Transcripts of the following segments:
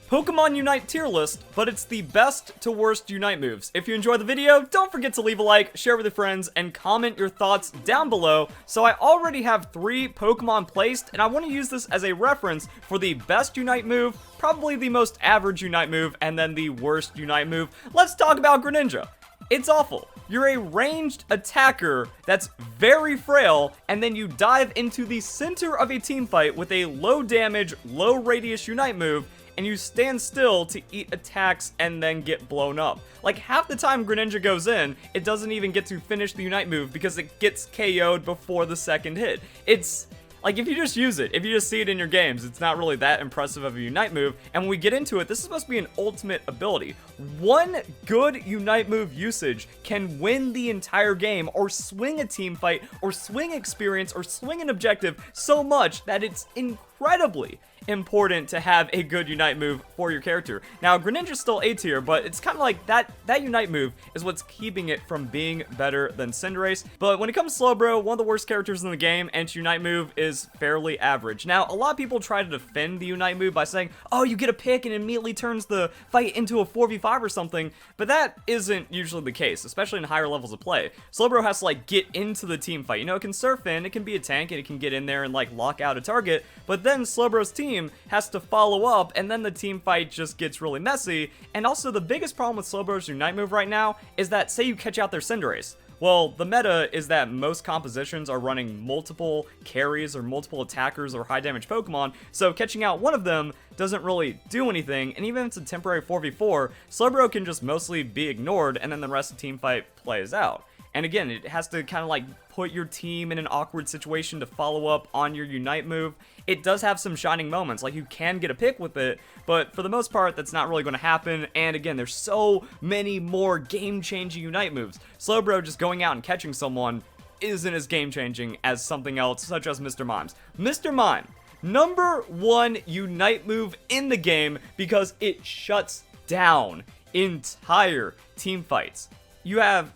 Pokemon Unite tier list, but it's the best to worst Unite moves. If you enjoyed the video, don't forget to leave a like, share with your friends, and comment your thoughts down below. So I already have 3 Pokemon placed, and I want to use this as a reference for the best Unite move, probably the most average Unite move, and then the worst Unite move. Let's talk about Greninja. It's awful. You're a ranged attacker that's very frail, and then you dive into the center of a team fight with a low damage, low radius Unite move, and you stand still to eat attacks and then get blown up. Like, half the time Greninja goes in, it doesn't even get to finish the Unite move because it gets KO'd before the second hit. It's like, if you just use it, if you just see it in your games, it's not really that impressive of a Unite move. And when we get into it, this is supposed to be an ultimate ability. One good Unite move usage can win the entire game, or swing a team fight, or swing experience, or swing an objective so much that it's incredibly important to have a good Unite move for your character. Now, Greninja's still A tier, but it's kind of like that Unite move is what's keeping it from being better than Cinderace. But when it comes to Slowbro, one of the worst characters in the game, and its Unite move is fairly average. Now, a lot of people try to defend the Unite move by saying, oh, you get a pick and it immediately turns the fight into a 4v5 or something, but that isn't usually the case, especially in higher levels of play. Slowbro has to, like, get into the team fight. You know, it can surf in, it can be a tank, and it can get in there and, like, lock out a target, but then Slowbro's team has to follow up, and then the team fight just gets really messy. And also, the biggest problem with Slowbro's Unite move right now is that, say you catch out their Cinderace. Well, the meta is that most compositions are running multiple carries or multiple attackers or high damage Pokemon, so catching out one of them doesn't really do anything, and even if it's a temporary 4v4, Slowbro can just mostly be ignored, and then the rest of the team fight plays out. And again, it has to kind of like put your team in an awkward situation to follow up on your Unite move. It does have some shining moments, like you can get a pick with it, but for the most part, that's not really going to happen. And again, there's so many more game-changing Unite moves. Slowbro just going out and catching someone isn't as game-changing as something else, such as Mr. Mimes. Mr. Mime, #1 Unite move in the game because it shuts down entire team fights. You have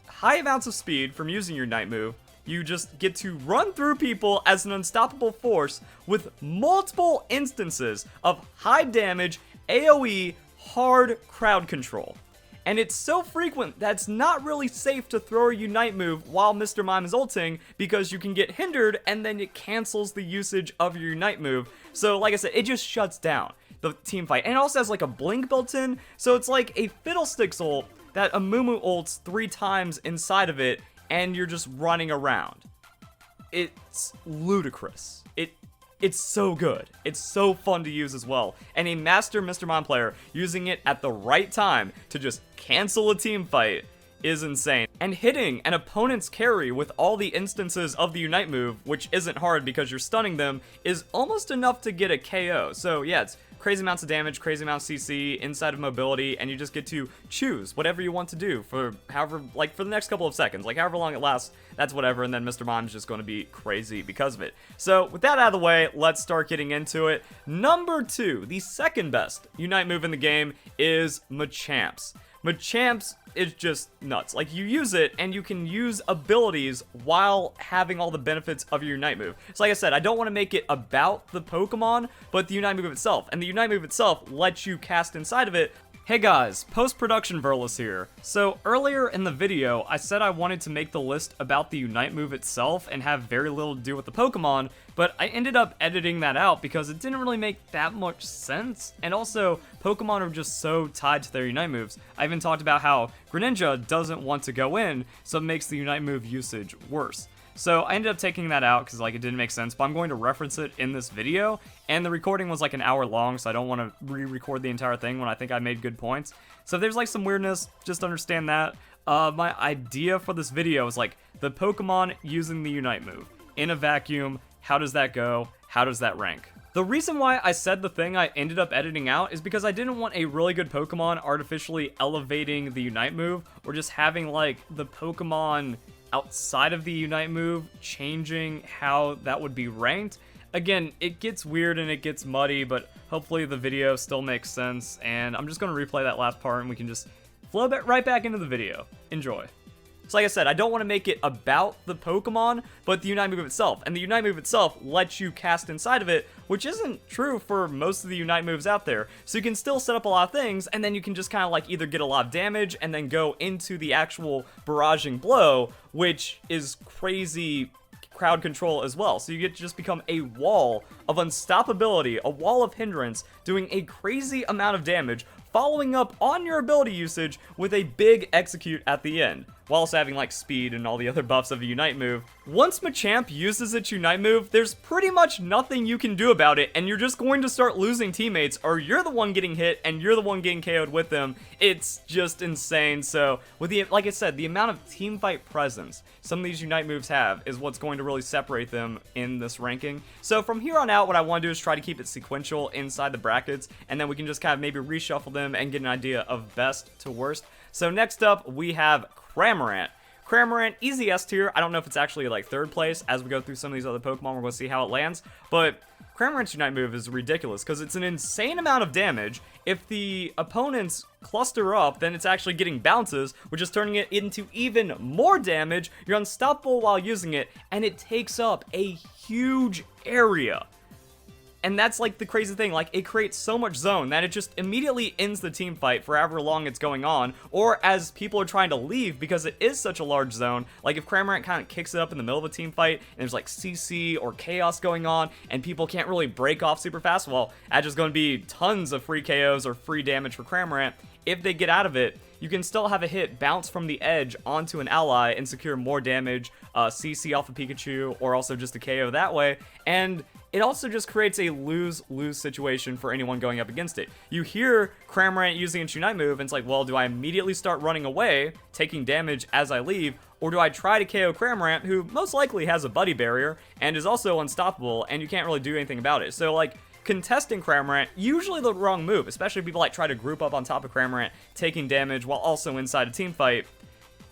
high amounts of speed from using your Unite move. You just get to run through people as an unstoppable force with multiple instances of high damage, AoE, hard crowd control. And it's so frequent that it's not really safe to throw a Unite move while Mr. Mime is ulting, because you can get hindered and then it cancels the usage of your Unite move. So like I said, it just shuts down the team fight. And it also has like a blink built in, so it's like a Fiddlesticks ult that a Mumu ults 3 times inside of it, and you're just running around. It's ludicrous. It's so good. It's so fun to use as well. And a master Mr. Mime player using it at the right time to just cancel a team fight is insane. And hitting an opponent's carry with all the instances of the Unite move, which isn't hard because you're stunning them, is almost enough to get a KO. So yeah, it's crazy amounts of damage, crazy amounts of CC, inside of mobility, and you just get to choose whatever you want to do for however, like for the next couple of seconds, like however long it lasts, that's whatever, and then Mr. Mime's just going to be crazy because of it. So with that out of the way, let's start getting into it. #2, the second best Unite move in the game is Machamp's. Machamp's is just nuts. Like, you use it, and you can use abilities while having all the benefits of your Unite move. So like I said, I don't want to make it about the Pokemon, but the Unite move itself. And the Unite move itself lets you cast inside of it. Hey guys, post-production Verlis here. So earlier in the video, I said I wanted to make the list about the Unite move itself and have very little to do with the Pokemon, but I ended up editing that out because it didn't really make that much sense, and also, Pokemon are just so tied to their Unite moves. I even talked about how Greninja doesn't want to go in, so it makes the Unite move usage worse. So I ended up taking that out because, like, it didn't make sense, but I'm going to reference it in this video, and the recording was like an hour long, so I don't want to re-record the entire thing when I think I made good points. So if there's like some weirdness, just understand that. My idea for this video is like the Pokemon using the Unite move. In a vacuum, how does that go? How does that rank? The reason why I said the thing I ended up editing out is because I didn't want a really good Pokemon artificially elevating the Unite move, or just having like the Pokemon outside of the Unite move changing how that would be ranked. Again, it gets weird and it gets muddy, but hopefully the video still makes sense, and I'm just going to replay that last part and we can just flow right back into the video. Enjoy. So like I said, I don't want to make it about the Pokemon, but the Unite move itself. And the Unite move itself lets you cast inside of it, which isn't true for most of the Unite moves out there. So you can still set up a lot of things, and then you can just kind of like either get a lot of damage and then go into the actual barraging blow, which is crazy crowd control as well. So you get to just become a wall of unstoppability, a wall of hindrance, doing a crazy amount of damage, following up on your ability usage with a big execute at the end, while also having like speed and all the other buffs of a Unite move. Once Machamp uses its Unite move, there's pretty much nothing you can do about it, and you're just going to start losing teammates, or you're the one getting hit and you're the one getting KO'd with them. It's just insane. So with the, like I said, the amount of teamfight presence some of these Unite moves have is what's going to really separate them in this ranking. So from here on out, what I want to do is try to keep it sequential inside the brackets, and then we can just kind of maybe reshuffle them and get an idea of best to worst. So next up, we have Cramorant. Cramorant, easy S tier. I don't know if it's actually like third place. As we go through some of these other Pokemon, we're going to see how it lands. But Cramorant's Unite move is ridiculous because it's an insane amount of damage. If the opponents cluster up, then it's actually getting bounces, which is turning it into even more damage. You're unstoppable while using it, and it takes up a huge area. And that's like the crazy thing, like it creates so much zone that it just immediately ends the team fight for however long it's going on, or as people are trying to leave because it is such a large zone. Like if Cramorant kind of kicks it up in the middle of a team fight and there's like CC or chaos going on and people can't really break off super fast, well, that's just going to be tons of free KOs or free damage for Cramorant. If they get out of it, you can still have a hit bounce from the edge onto an ally and secure more damage, CC off of Pikachu, or also just a KO that way. And it also just creates a lose-lose situation for anyone going up against it. You hear Cramorant using its Unite move, and it's like, well, do I immediately start running away, taking damage as I leave, or do I try to KO Cramorant, who most likely has a buddy barrier, and is also unstoppable, and you can't really do anything about it? So, like, contesting Cramorant, usually the wrong move, especially if people like try to group up on top of Cramorant, taking damage while also inside a team fight.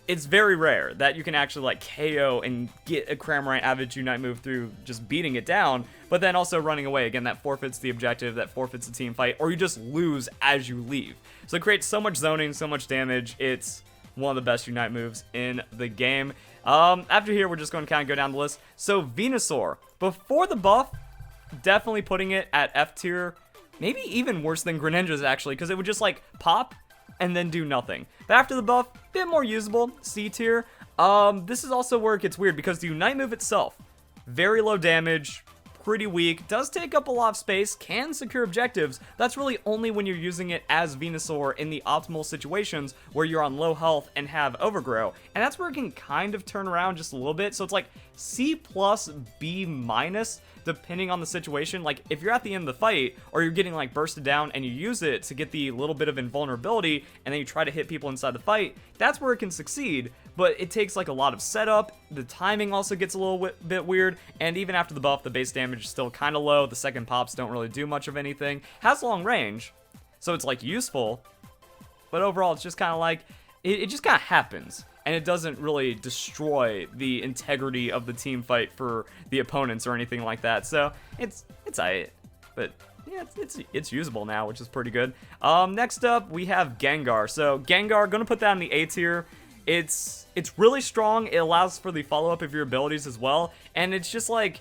It's very rare that you can actually like KO and get a Cramorant out of its Unite move through just beating it down, but then also running away. Again, that forfeits the objective, that forfeits the team fight, or you just lose as you leave. So it creates so much zoning, so much damage. It's one of the best Unite moves in the game. After here, we're just going to kind of go down the list. So Venusaur, before the buff, definitely putting it at F tier, maybe even worse than Greninja's actually, because it would just like pop and then do nothing. But after the buff, a bit more usable, C tier. This is also where it gets weird because the Unite move itself, very low damage, pretty weak, does take up a lot of space, can secure objectives. That's really only when you're using it as Venusaur in the optimal situations where you're on low health and have Overgrow. And that's where it can kind of turn around just a little bit. So it's like C+, B-, depending on the situation. Like if you're at the end of the fight or you're getting like bursted down and you use it to get the little bit of invulnerability and then you try to hit people inside the fight, that's where it can succeed. But it takes like a lot of setup. The timing also gets a little bit weird, and even after the buff, the base damage is still kind of low. The second pops don't really do much of anything. Has long range, so it's like useful, but overall it's just kind of like it just kind of happens, and it doesn't really destroy the integrity of the team fight for the opponents or anything like that. So it's alright, but yeah, it's usable now, which is pretty good. Next up we have Gengar. So Gengar, gonna put that in the A tier. It's really strong. It allows for the follow-up of your abilities as well, and it's just like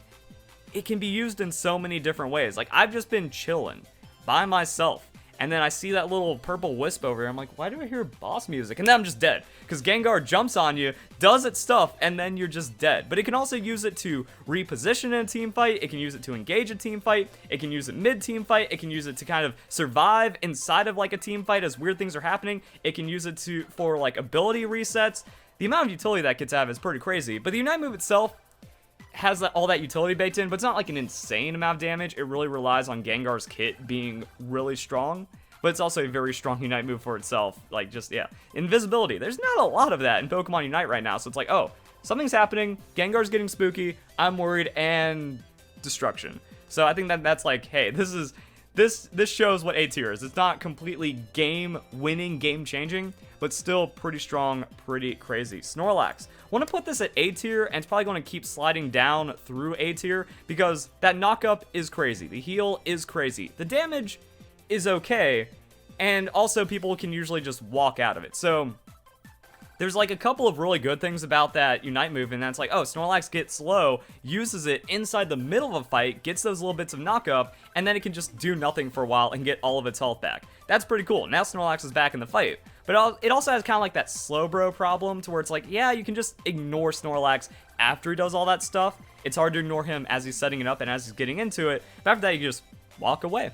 it can be used in so many different ways. Like I've just been chilling by myself, and then I see that little purple wisp over here. I'm like, why do I hear boss music? And then I'm just dead because Gengar jumps on you, does its stuff, and then you're just dead. But it can also use it to reposition in a team fight. It can use it to engage a team fight. It can use it mid-team fight. It can use it to kind of survive inside of like a team fight as weird things are happening. It can use it for like ability resets. The amount of utility that gets out of it is pretty crazy. But the Unite move itself has all that utility baked in, but it's not like an insane amount of damage. It really relies on Gengar's kit being really strong, but it's also a very strong Unite move for itself. Like just, yeah. Invisibility. There's not a lot of that in Pokemon Unite right now, so it's like, oh, something's happening, Gengar's getting spooky, I'm worried, and destruction. So I think that's like, hey, this shows what A tier is. It's not completely game-winning, game-changing, but still pretty strong, pretty crazy. Snorlax. Want to put this at A tier, and it's probably going to keep sliding down through A tier, because that knock-up is crazy. The heal is crazy. The damage is okay, and also people can usually just walk out of it. So There's like a couple of really good things about that Unite move, and that's like, oh, Snorlax gets slow, uses it inside the middle of a fight, gets those little bits of knock-up, and then it can just do nothing for a while and get all of its health back. That's pretty cool. Now Snorlax is back in the fight. But it also has kind of like that slow bro problem to where it's like, yeah, you can just ignore Snorlax after he does all that stuff. It's hard to ignore him as he's setting it up and as he's getting into it. But after that, you can just walk away.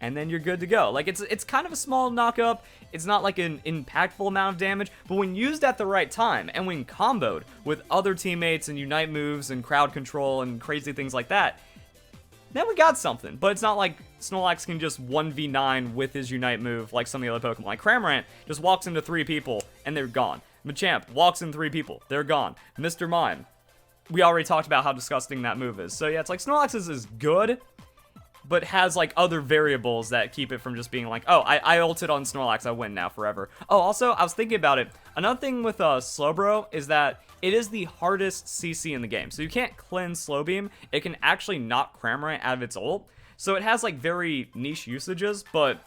And then you're good to go. Like, it's kind of a small knock-up. It's not like an impactful amount of damage, but when used at the right time and when comboed with other teammates and Unite moves and crowd control and crazy things like that, then we got something. But it's not like Snorlax can just 1v9 with his Unite move like some of the other Pokemon. Like Cramorant just walks into 3 people and they're gone. Machamp walks in 3 people, they're gone. Mr. Mime, we already talked about how disgusting that move is. So yeah, it's like Snorlax is good, but has like other variables that keep it from just being like, oh, I ulted on Snorlax, I win now forever. Oh, also, I was thinking about it. Another thing with Slowbro is that it is the hardest CC in the game. So you can't cleanse Slow Beam. It can actually knock Cramorant out of its ult. So it has like very niche usages, but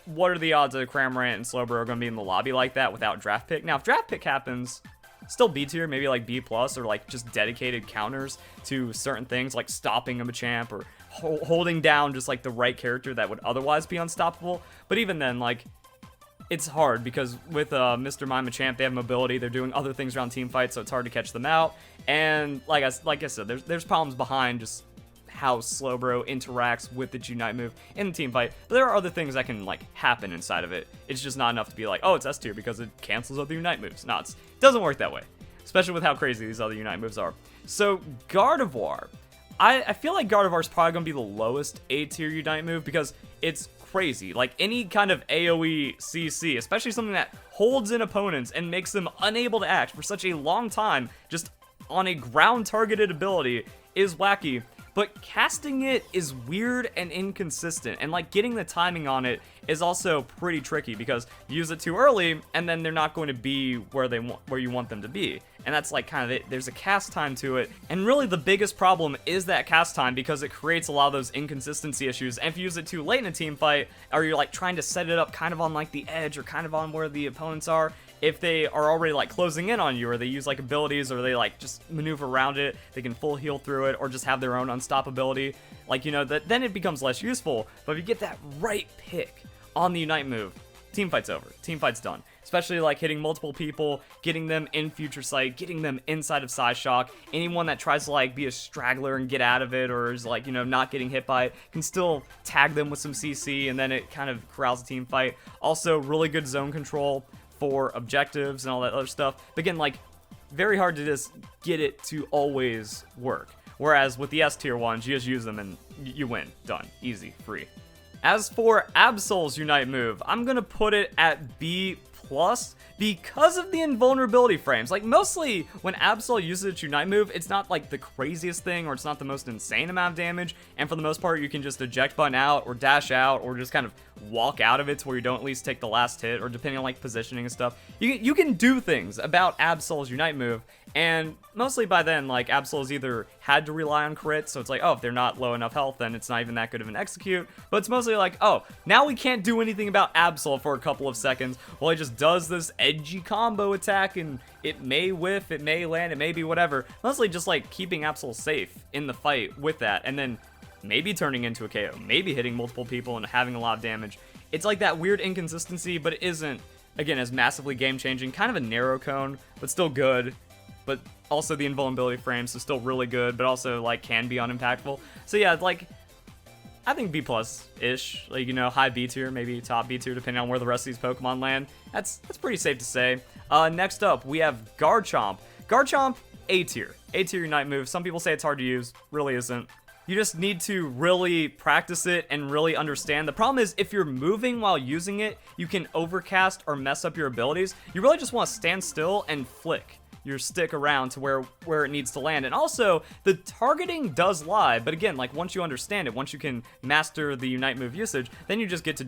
what are the odds that Cramorant and Slowbro are going to be in the lobby like that without draft pick? Now, if draft pick happens, still B tier, maybe like B+, or like just dedicated counters to certain things like stopping a Machamp or holding down just like the right character that would otherwise be unstoppable. But even then, like, it's hard because with Mr. Mime Machamp, they have mobility, they're doing other things around team fights, so it's hard to catch them out. And like I said, there's problems behind just how Slowbro interacts with the Unite move in the team fight, but there are other things that can like happen inside of it. It's just not enough to be like, oh, it's S tier because it cancels other Unite moves. No, it doesn't work that way, especially with how crazy these other Unite moves are. So Gardevoir, I feel like Gardevoir is probably going to be the lowest A tier Unite move because it's crazy. Like any kind of AoE CC, especially something that holds in opponents and makes them unable to act for such a long time just on a ground targeted ability, is wacky. But casting it is weird and inconsistent, and like getting the timing on it is also pretty tricky because you use it too early and then they're not going to be where you want them to be. And that's like kind of it. There's a cast time to it, and really the biggest problem is that cast time because it creates a lot of those inconsistency issues. And if you use it too late in a team fight, or you're like trying to set it up kind of on like the edge or kind of on where the opponents are, if they are already like closing in on you, or they use like abilities, or they like just maneuver around it, they can full heal through it, or just have their own unstoppability, like, you know, then it becomes less useful. But if you get that right pick on the Unite move, team fight's over, team fight's done. Especially like hitting multiple people, getting them in future sight, getting them inside of size shock. Anyone that tries to like be a straggler and get out of it, or is like, you know, not getting hit by it, can still tag them with some CC, and then it kind of corrals the team fight. Also, really good zone control for objectives and all that other stuff. But again, like, very hard to just get it to always work. Whereas with the S tier ones, you just use them and you win. Done. Easy. Free. As for Absol's Unite move, I'm gonna put it at B+ because of the invulnerability frames. Like, mostly when Absol uses its Unite move, it's not like the craziest thing, or it's not the most insane amount of damage, and for the most part you can just eject button out or dash out or just kind of walk out of it to where you don't at least take the last hit, or depending on like positioning and stuff, you can do things about Absol's Unite move. And mostly by then, like, Absol's either had to rely on crits, so it's like, oh, if they're not low enough health, then it's not even that good of an execute. But it's mostly like, oh, now we can't do anything about Absol for a couple of seconds. Well, he just does this edgy combo attack, and it may whiff, it may land, it may be whatever. Mostly just like keeping Absol safe in the fight with that, and then maybe turning into a KO, maybe hitting multiple people and having a lot of damage. It's like that weird inconsistency, but it isn't, again, as massively game-changing. Kind of a narrow cone, but still good. But also the invulnerability frames is still really good, but also like can be unimpactful. So yeah, like, I think B+-ish, like, you know, high B tier, maybe top B tier, depending on where the rest of these Pokemon land. That's pretty safe to say. Next up, we have Garchomp. Garchomp, A tier. A tier Unite move. Some people say it's hard to use, really isn't. You just need to really practice it and really understand. The problem is, if you're moving while using it, you can overcast or mess up your abilities. You really just want to stand still and flick your stick around to where it needs to land. And also, the targeting does lie, but again, like, once you understand it, once you can master the Unite move usage, then you just get to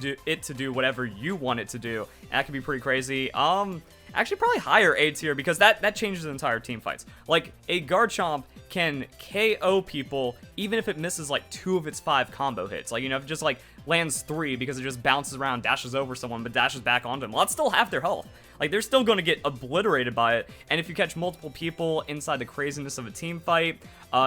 do whatever you want it to do. And that can be pretty crazy. Actually, probably higher A tier, because that changes the entire team fights. Like, a Garchomp can KO people even if it misses like 2 of its 5 combo hits. Like, you know, if it just like lands 3 because it just bounces around, dashes over someone, but dashes back onto them. Well, that's still half their health. Like, they're still going to get obliterated by it. And if you catch multiple people inside the craziness of a team fight,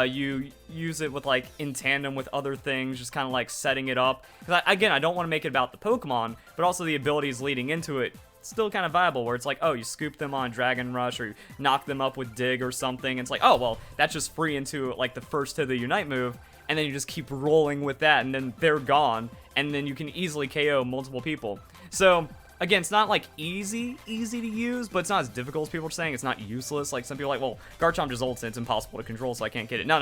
you use it with like in tandem with other things, just kind of like setting it up. Because again, I don't want to make it about the Pokemon, but also the abilities leading into it. Still kind of viable, where it's like, oh, you scoop them on Dragon Rush, or you knock them up with Dig or something. It's like, oh, well, that's just free into like the first hit of the Unite move, and then you just keep rolling with that, and then they're gone, and then you can easily KO multiple people. So again, it's not like easy to use, but it's not as difficult as people are saying. It's not useless. Like, some people are like, well, Garchomp just ults and it's impossible to control, so I can't get it. No,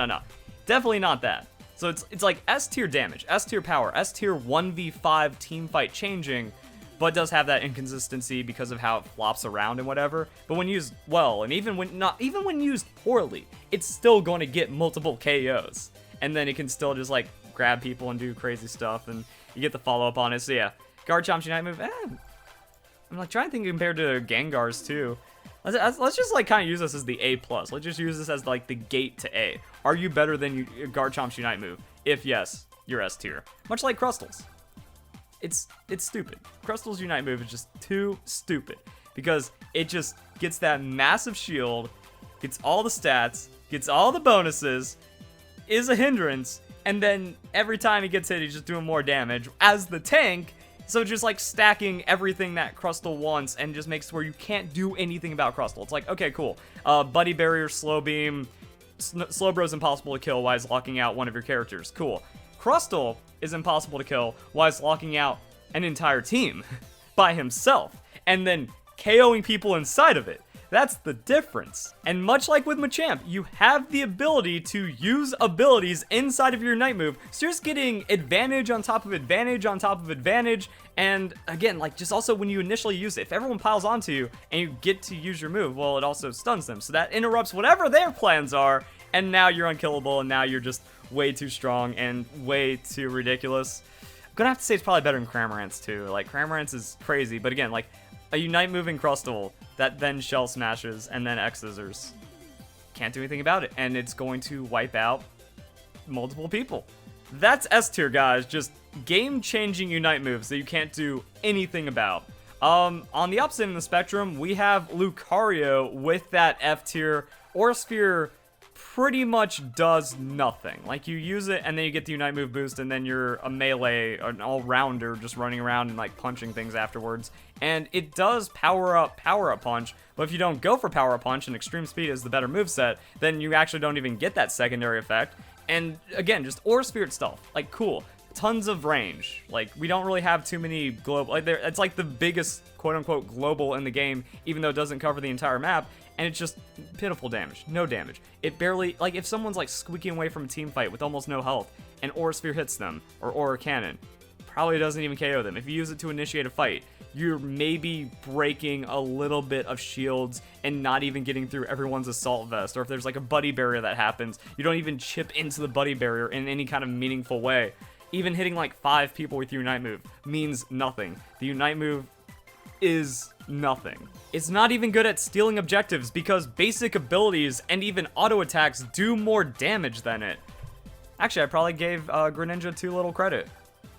definitely not that. So it's like S tier damage, S tier power, S tier 1v5 team fight changing, but does have that inconsistency because of how it flops around and whatever. But when used well, and even when used poorly, it's still going to get multiple KOs. And then it can still just like grab people and do crazy stuff, and you get the follow-up on it. So yeah, Garchomp's Unite move, I'm like trying to think compared to Gengar's too. Let's just like kind of use this as the A+. Let's just use this as like the gate to A. Are you better than Garchomp's Unite move? If yes, you're S tier. Much like Crustal's. It's stupid. Crustal's Unite move is just too stupid, because it just gets that massive shield, gets all the stats, gets all the bonuses, is a hindrance, and then every time he gets hit, he's just doing more damage as the tank. So just like stacking everything that Crustal wants, and just makes it where you can't do anything about Crustal. It's like, okay, cool. Buddy Barrier, Slow Beam, Slowbro's impossible to kill while he's locking out one of your characters. Cool. Crustal is impossible to kill while he's locking out an entire team by himself, and then KOing people inside of it. That's the difference. And much like with Machamp, you have the ability to use abilities inside of your Unite move, so you're just getting advantage on top of advantage on top of advantage. And again, like, just also when you initially use it, if everyone piles onto you and you get to use your move, well, it also stuns them, so that interrupts whatever their plans are, and now you're unkillable, and now you're just way too strong and way too ridiculous. I'm gonna have to say it's probably better than Cramorant's too. Like, Cramorant's is crazy, but again, like, a Unite moving Crustal that then Shell Smashes and then X-Scissors. Can't do anything about it, and it's going to wipe out multiple people. That's S tier, guys. Just game-changing Unite moves that you can't do anything about. On the opposite end of the spectrum, we have Lucario with that F tier. Aura Sphere pretty much does nothing. Like, you use it and then you get the Unite move boost, and then you're a melee, an all-rounder just running around and like punching things afterwards. And it does power up punch, but if you don't go for power up punch and extreme speed is the better moveset, then you actually don't even get that secondary effect. And again, just Aura Sphere itself, like, cool. Tons of range. Like, we don't really have too many global, like, it's like the biggest quote-unquote global in the game, even though it doesn't cover the entire map. And it's just pitiful damage, no damage. It barely, like, if someone's like squeaking away from a team fight with almost no health, and Aura Sphere hits them, or Aura Cannon, probably doesn't even KO them. If you use it to initiate a fight, you're maybe breaking a little bit of shields and not even getting through everyone's assault vest. Or if there's like a buddy barrier that happens, you don't even chip into the buddy barrier in any kind of meaningful way. Even hitting like 5 people with your Unite move means nothing. The Unite move is nothing. It's not even good at stealing objectives, because basic abilities and even auto attacks do more damage than it. Actually, I probably gave Greninja too little credit.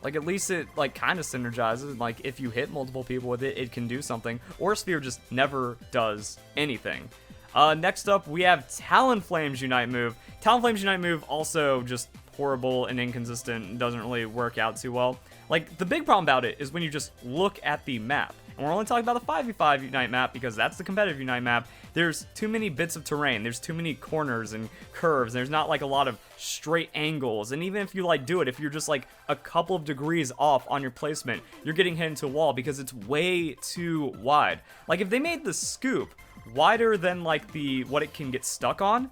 Like, at least it like kind of synergizes. Like, if you hit multiple people with it, it can do something. Aura Sphere just never does anything. Next up, we have Talonflame's Unite move. Talonflame's Unite move also just horrible and inconsistent, doesn't really work out too well. Like, the big problem about it is when you just look at the map. And we're only talking about the 5v5 Unite map, because that's the competitive Unite map. There's too many bits of terrain. There's too many corners and curves. There's not like a lot of straight angles. And even if you like do it, if you're just like a couple of degrees off on your placement, you're getting hit into a wall because it's way too wide. Like, if they made the scoop wider than like what it can get stuck on,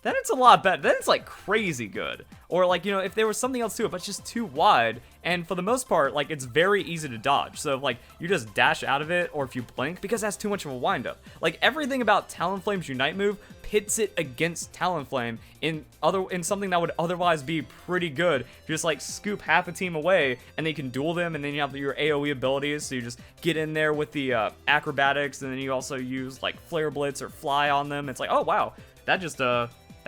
then it's a lot better. Then it's like crazy good. Or like, you know, if there was something else to it, but it's just too wide. And for the most part, like, it's very easy to dodge. So if, like, you just dash out of it, or if you blink, because that's too much of a windup. Like, everything about Talonflame's Unite move pits it against Talonflame in something that would otherwise be pretty good. You just like scoop half a team away, and they can duel them, and then you have your AoE abilities, so you just get in there with the acrobatics, and then you also use like Flare Blitz or Fly on them. It's like, oh wow, that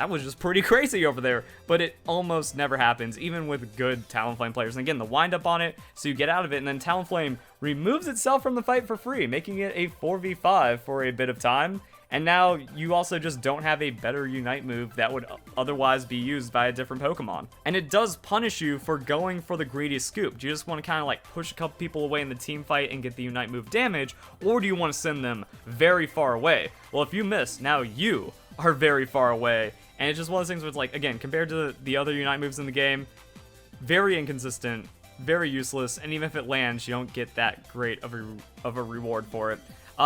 was just pretty crazy over there, but it almost never happens, even with good Talonflame players. And again, the windup on it, so you get out of it, and then Talonflame removes itself from the fight for free, making it a 4v5 for a bit of time. And now you also just don't have a better Unite move that would otherwise be used by a different Pokemon. And it does punish you for going for the greedy scoop. Do you just want to kind of like push a couple people away in the team fight and get the Unite move damage, or do you want to send them very far away? Well, if you miss, now you are very far away. And it's just one of those things where it's like, again, compared to the other Unite moves in the game, very inconsistent, very useless, and even if it lands, you don't get that great of a reward for it.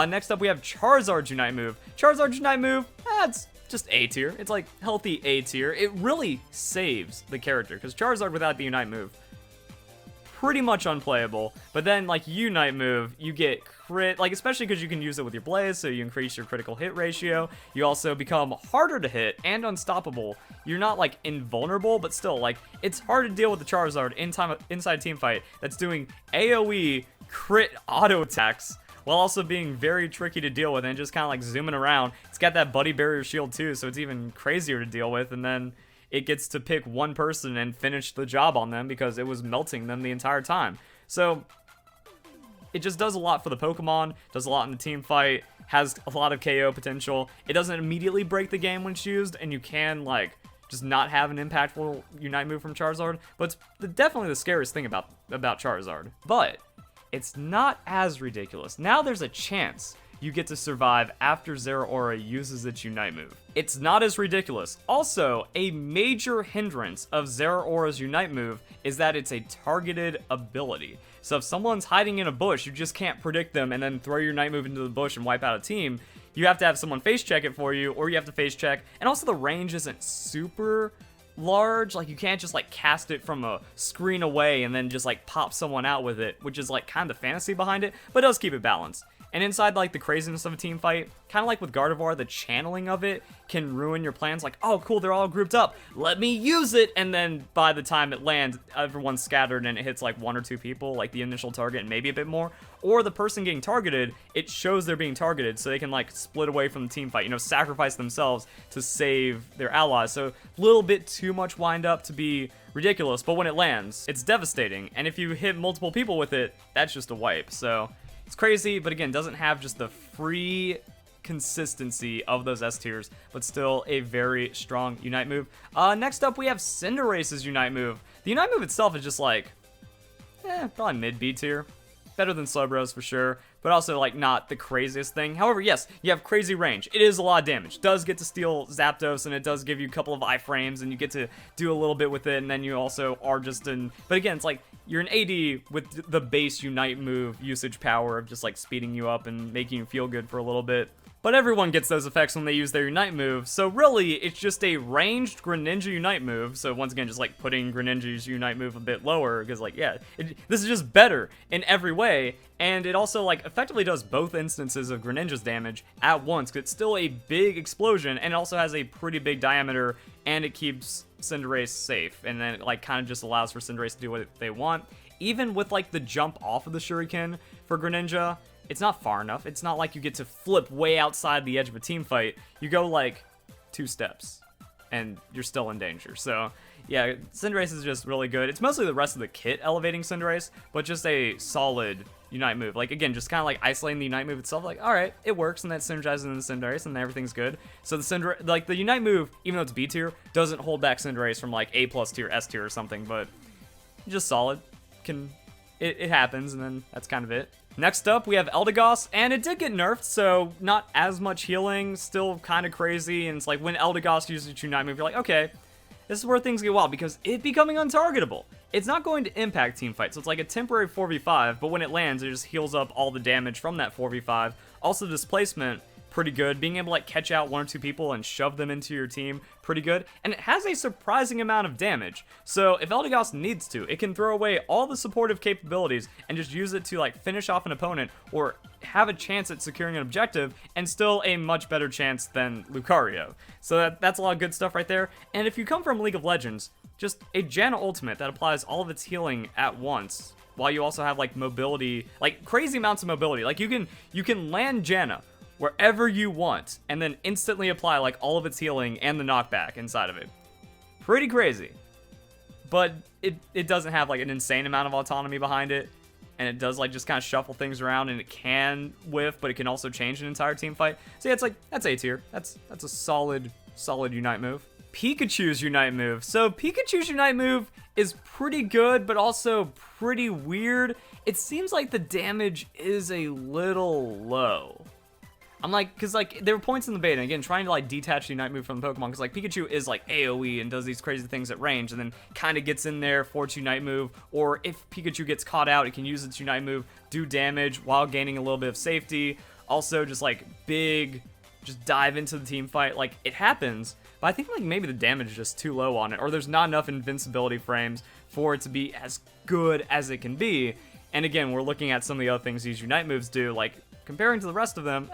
Next up, we have Charizard's Unite move. Charizard's Unite move, it's just A tier. It's like healthy A tier. It really saves the character, because Charizard without the Unite move, pretty much unplayable. But then, like, Unite move, you get crit, like, especially because you can use it with your Blaze, so you increase your critical hit ratio. You also become harder to hit and unstoppable. You're not, like, invulnerable, but still, like, it's hard to deal with the Charizard inside a team fight that's doing AoE crit auto attacks, while also being very tricky to deal with and just kind of like zooming around. It's got that buddy barrier shield too, so it's even crazier to deal with, and then it gets to pick one person and finish the job on them because it was melting them the entire time. So it just does a lot for the Pokemon, does a lot in the team fight, has a lot of KO potential. It doesn't immediately break the game when it's used, and you can like just not have an impactful Unite move from Charizard, but it's definitely the scariest thing about Charizard. But it's not as ridiculous. Now there's a chance you get to survive after Zeraora uses its Unite move. It's not as ridiculous. Also, a major hindrance of Zeraora's Unite move is that it's a targeted ability. So if someone's hiding in a bush, you just can't predict them and then throw your Unite move into the bush and wipe out a team. You have to have someone face check it for you, or you have to face check. And also the range isn't super large. Like, you can't just like cast it from a screen away and then just like pop someone out with it, which is like kind of the fantasy behind it, but it does keep it balanced. And inside like the craziness of a team fight, kind of like with Gardevoir, the channeling of it can ruin your plans. Like, oh cool, they're all grouped up, let me use it, and then by the time it lands, everyone's scattered and it hits like one or two people, like the initial target, and maybe a bit more. Or the person getting targeted, it shows they're being targeted, so they can like split away from the team fight, you know, sacrifice themselves to save their allies. So a little bit too much wind up to be ridiculous, but when it lands, it's devastating. And if you hit multiple people with it, that's just a wipe. So it's crazy, but again, doesn't have just the free consistency of those S tiers, but still a very strong Unite move. Next up, we have Cinderace's Unite move. The Unite move itself is just like, probably mid B tier. Better than Slowbros for sure, but also like not the craziest thing. However, yes, you have crazy range. It is a lot of damage. Does get to steal Zapdos, and it does give you a couple of iframes, and you get to do a little bit with it, and then you also are just in, but again, it's like you're an AD with the base Unite move usage power of just like speeding you up and making you feel good for a little bit. But everyone gets those effects when they use their Unite move, so really, it's just a ranged Greninja Unite move. So once again, just like putting Greninja's Unite move a bit lower, because like, yeah, this is just better in every way, and it also like effectively does both instances of Greninja's damage at once, because it's still a big explosion, and it also has a pretty big diameter, and it keeps Cinderace safe, and then it like kind of just allows for Cinderace to do what they want. Even with like the jump off of the Shuriken for Greninja, it's not far enough. It's not like you get to flip way outside the edge of a team fight. You go like 2 steps and you're still in danger. So yeah, Cinderace is just really good. It's mostly the rest of the kit elevating Cinderace, but just a solid Unite move. Like, again, just kind of like isolating the Unite move itself. Like, all right, it works, and that synergizes into Cinderace, and everything's good. So the Unite move, even though it's B tier, doesn't hold back Cinderace from like A+ tier, S tier or something, but just solid. It happens, and then that's kind of it. Next up, we have Eldegoss, and it did get nerfed, so not as much healing, still kind of crazy, and it's like when Eldegoss uses its Unite move, you're like, okay, this is where things get wild, because it becoming untargetable. It's not going to impact team fights, so it's like a temporary 4v5, but when it lands, it just heals up all the damage from that 4v5. Also, displacement pretty good. Being able to like catch out 1 or 2 people and shove them into your team, pretty good. And it has a surprising amount of damage. So if Eldegoss needs to, it can throw away all the supportive capabilities and just use it to like finish off an opponent or have a chance at securing an objective, and still a much better chance than Lucario. So that's a lot of good stuff right there. And if you come from League of Legends, just a Janna ultimate that applies all of its healing at once, while you also have like mobility, like crazy amounts of mobility. Like you can land Janna wherever you want and then instantly apply like all of its healing and the knockback inside of it. Pretty crazy. But it doesn't have like an insane amount of autonomy behind it, and it does like just kind of shuffle things around, and it can whiff, but it can also change an entire team fight. So yeah, it's like, that's A tier. That's a solid Unite move. Pikachu's Unite move. So Pikachu's Unite move is pretty good, but also pretty weird. It seems like the damage is a little low. I'm like, because like there were points in the beta, and again, trying to like detach the Unite move from the Pokemon, because like Pikachu is like AoE and does these crazy things at range, and then kind of gets in there for its Unite move, or if Pikachu gets caught out, it can use its Unite move, do damage while gaining a little bit of safety. Also just like just dive into the team fight. Like it happens, but I think like maybe the damage is just too low on it, or there's not enough invincibility frames for it to be as good as it can be. And again, we're looking at some of the other things these Unite moves do, like comparing to the rest of them,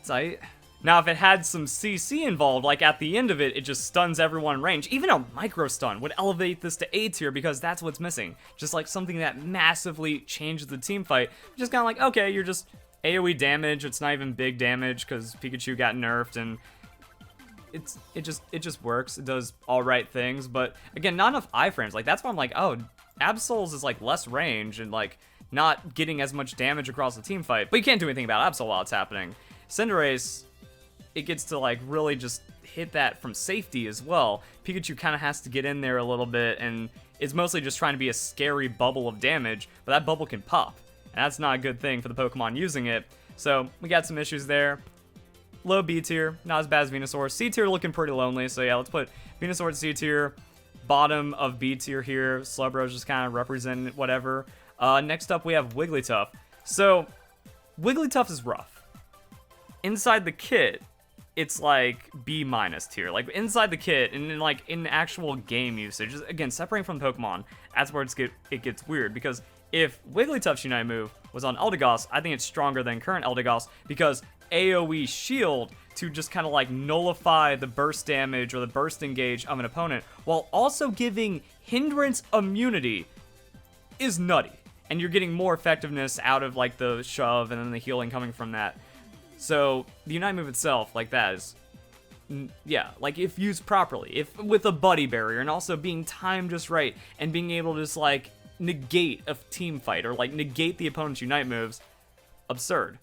it's like, now if it had some CC involved, like at the end of it, it just stuns everyone in range. Even a micro stun would elevate this to A tier, because that's what's missing. Just like something that massively changes the team fight. Just kind of like, okay, you're just AoE damage, it's not even big damage because Pikachu got nerfed, and it just works. It does all right things, but again, not enough iframes. Like that's why I'm like, oh, Absol's is like less range and like not getting as much damage across the team fight, but you can't do anything about Absol while it's happening. Cinderace, it gets to like really just hit that from safety as well. Pikachu kind of has to get in there a little bit, and it's mostly just trying to be a scary bubble of damage, but that bubble can pop, and that's not a good thing for the Pokemon using it. So we got some issues there. Low B tier, not as bad as Venusaur. C tier looking pretty lonely, so yeah, let's put Venusaur at C tier. Bottom of B tier here. Slowbro's just kind of representing whatever. Next up we have Wigglytuff. So Wigglytuff is rough. Inside the kit, it's like B- tier. Like inside the kit, and then like in actual game usage, again separating from Pokemon, that's where it gets weird. Because if Wigglytuff's Unite move was on Eldegoss, I think it's stronger than current Eldegoss, because AoE shield to just kind of like nullify the burst damage or the burst engage of an opponent, while also giving hindrance immunity, is nutty. And you're getting more effectiveness out of like the shove and then the healing coming from that. So the Unite move itself, like that is, yeah, like if used properly, if with a buddy barrier, and also being timed just right, and being able to just like negate a team fight or like negate the opponent's Unite moves, absurd.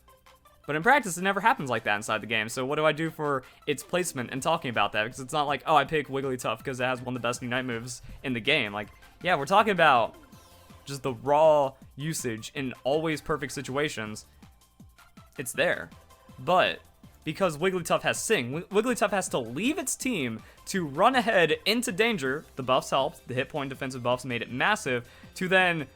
But in practice, it never happens like that inside the game. So what do I do for its placement and talking about that? Because it's not like, oh, I pick Wigglytuff because it has one of the best Unite moves in the game. Like, yeah, we're talking about just the raw usage in always perfect situations. It's there. But because Wigglytuff has Sing, Wigglytuff has to leave its team to run ahead into danger. The buffs helped. The hit point defensive buffs made it massive. To then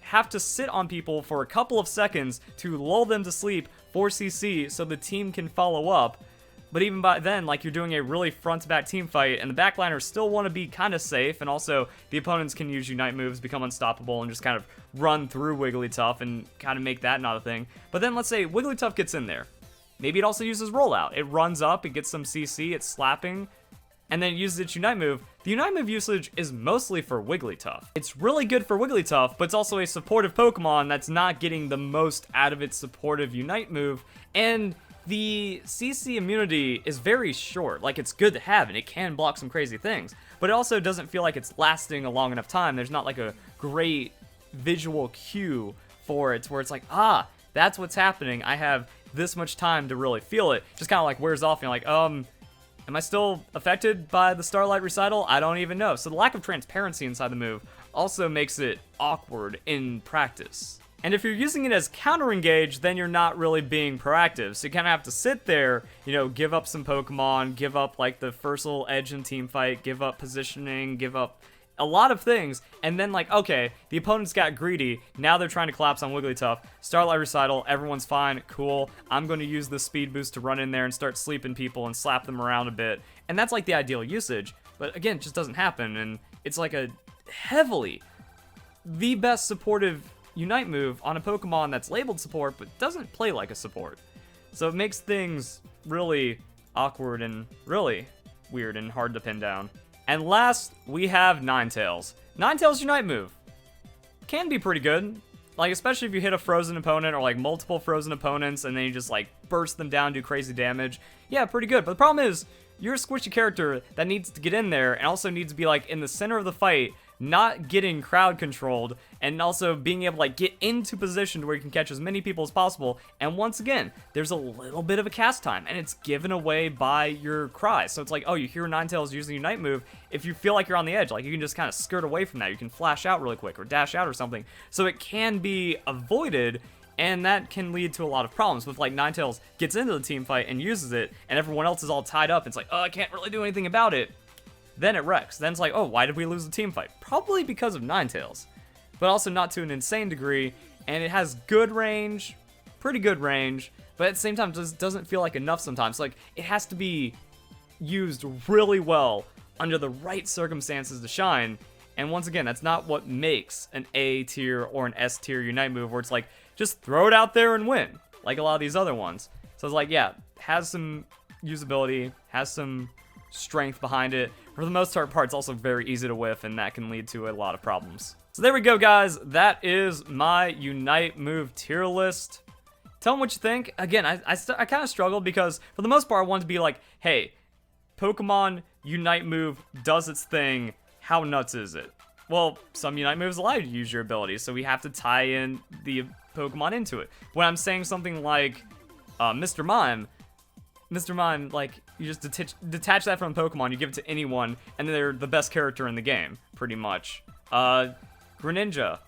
have to sit on people for a couple of seconds to lull them to sleep for CC so the team can follow up. But even by then, like, you're doing a really front-to-back team fight, and the backliners still want to be kind of safe, and also the opponents can use Unite moves, become unstoppable, and just kind of run through Wigglytuff and kind of make that not a thing. But then let's say Wigglytuff gets in there. Maybe it also uses Rollout. It runs up, it gets some CC, it's slapping, and then it uses its Unite move. The Unite move usage is mostly for Wigglytuff. It's really good for Wigglytuff, but it's also a supportive Pokemon that's not getting the most out of its supportive Unite move, and the CC immunity is very short. Like, it's good to have, and it can block some crazy things, but it also doesn't feel like it's lasting a long enough time. There's not like a great visual cue for it where it's like, ah, that's what's happening. I have this much time to really feel it. Just kind of like wears off, and you're like, am I still affected by the Starlight Recital? I don't even know. So the lack of transparency inside the move also makes it awkward in practice. And if you're using it as counter-engage, then you're not really being proactive. So you kind of have to sit there, you know, give up some Pokemon, give up like the first little edge in team fight, give up positioning, give up a lot of things, and then like, okay, the opponents got greedy, now they're trying to collapse on Wigglytuff. Starlight Recital, everyone's fine, cool. I'm going to use the speed boost to run in there and start sleeping people and slap them around a bit, and that's like the ideal usage, but again, it just doesn't happen, and it's like a heavily the best supportive Unite move on a Pokemon that's labeled support, but doesn't play like a support. So it makes things really awkward and really weird and hard to pin down. And last, we have Ninetales. Ninetales Unite move can be pretty good, like especially if you hit a frozen opponent or like multiple frozen opponents and then you just like burst them down, do crazy damage. Yeah, pretty good. But the problem is, you're a squishy character that needs to get in there and also needs to be like in the center of the fight, not getting crowd controlled, and also being able to like get into position where you can catch as many people as possible. And once again, there's a little bit of a cast time, and it's given away by your cry. So it's like, oh, you hear Ninetales using a Unite move. If you feel like you're on the edge, like you can just kind of skirt away from that. You can flash out really quick or dash out or something. So it can be avoided, and that can lead to a lot of problems with like Ninetales gets into the team fight and uses it, and everyone else is all tied up. It's like, oh, I can't really do anything about it. Then it wrecks. Then it's like, oh, why did we lose the team fight? Probably because of Ninetales, but also not to an insane degree, and it has good range, pretty good range, but at the same time, it just doesn't feel like enough sometimes. Like, it has to be used really well under the right circumstances to shine, and once again, that's not what makes an A tier or an S tier Unite move, where it's like, just throw it out there and win, like a lot of these other ones. So it's like, yeah, has some usability, has some strength behind it. For the most part, it's also very easy to whiff, and that can lead to a lot of problems. So there we go, guys. That is my Unite move tier list. Tell me what you think. Again, I kind of struggled because for the most part, I wanted to be like, hey, Pokemon Unite move does its thing. How nuts is it? Well, some Unite moves allow you to use your abilities, so we have to tie in the Pokemon into it. When I'm saying something like Mr. Mime, like, you just detach that from Pokemon, you give it to anyone, and they're the best character in the game, pretty much. Greninja.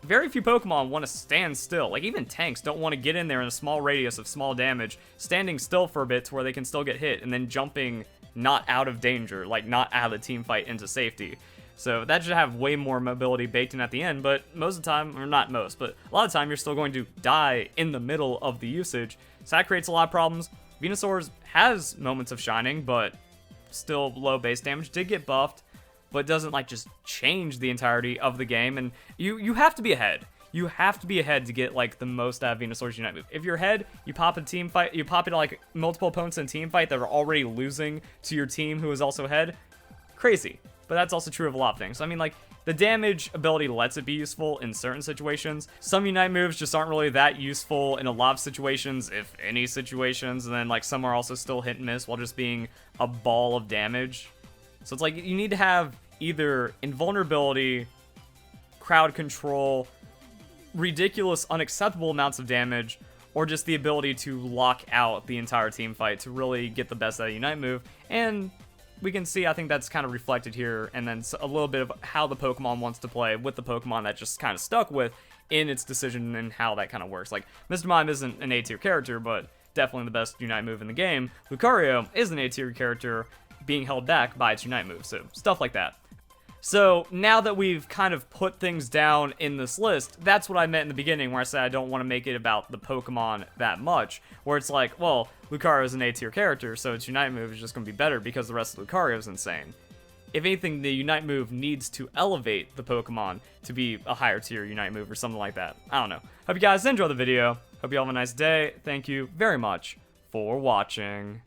Very few Pokemon want to stand still. Like, even tanks don't want to get in there in a small radius of small damage, standing still for a bit to where they can still get hit, and then jumping not out of danger, like, not out of the team fight into safety. So that should have way more mobility baked in at the end, but most of the time, or not most, but a lot of the time, you're still going to die in the middle of the usage. So that creates a lot of problems. Venusaur has moments of shining, but still low base damage. Did get buffed, but doesn't like just change the entirety of the game. And you have to be ahead. You have to be ahead to get like the most out of Venusaur's Unite move. If you're ahead, you pop a team fight, you pop into like multiple opponents in a team fight that are already losing to your team who is also ahead. Crazy. But that's also true of a lot of things. I mean, like, the damage ability lets it be useful in certain situations. Some Unite moves just aren't really that useful in a lot of situations, if any situations, and then like some are also still hit and miss while just being a ball of damage. So it's like you need to have either invulnerability, crowd control, ridiculous, unacceptable amounts of damage, or just the ability to lock out the entire team fight to really get the best out of Unite move. And we can see, I think that's kind of reflected here, and then a little bit of how the Pokemon wants to play with the Pokemon that just kind of stuck with in its decision and how that kind of works. Like, Mr. Mime isn't an A-tier character, but definitely the best Unite move in the game. Lucario is an A-tier character being held back by its Unite move, so stuff like that. So now that we've kind of put things down in this list, that's what I meant in the beginning where I said I don't want to make it about the Pokemon that much, where it's like, well, Lucario is an A-tier character, so its Unite move is just going to be better because the rest of Lucario is insane. If anything, the Unite move needs to elevate the Pokemon to be a higher tier Unite move or something like that. I don't know. Hope you guys enjoy the video. Hope you all have a nice day. Thank you very much for watching.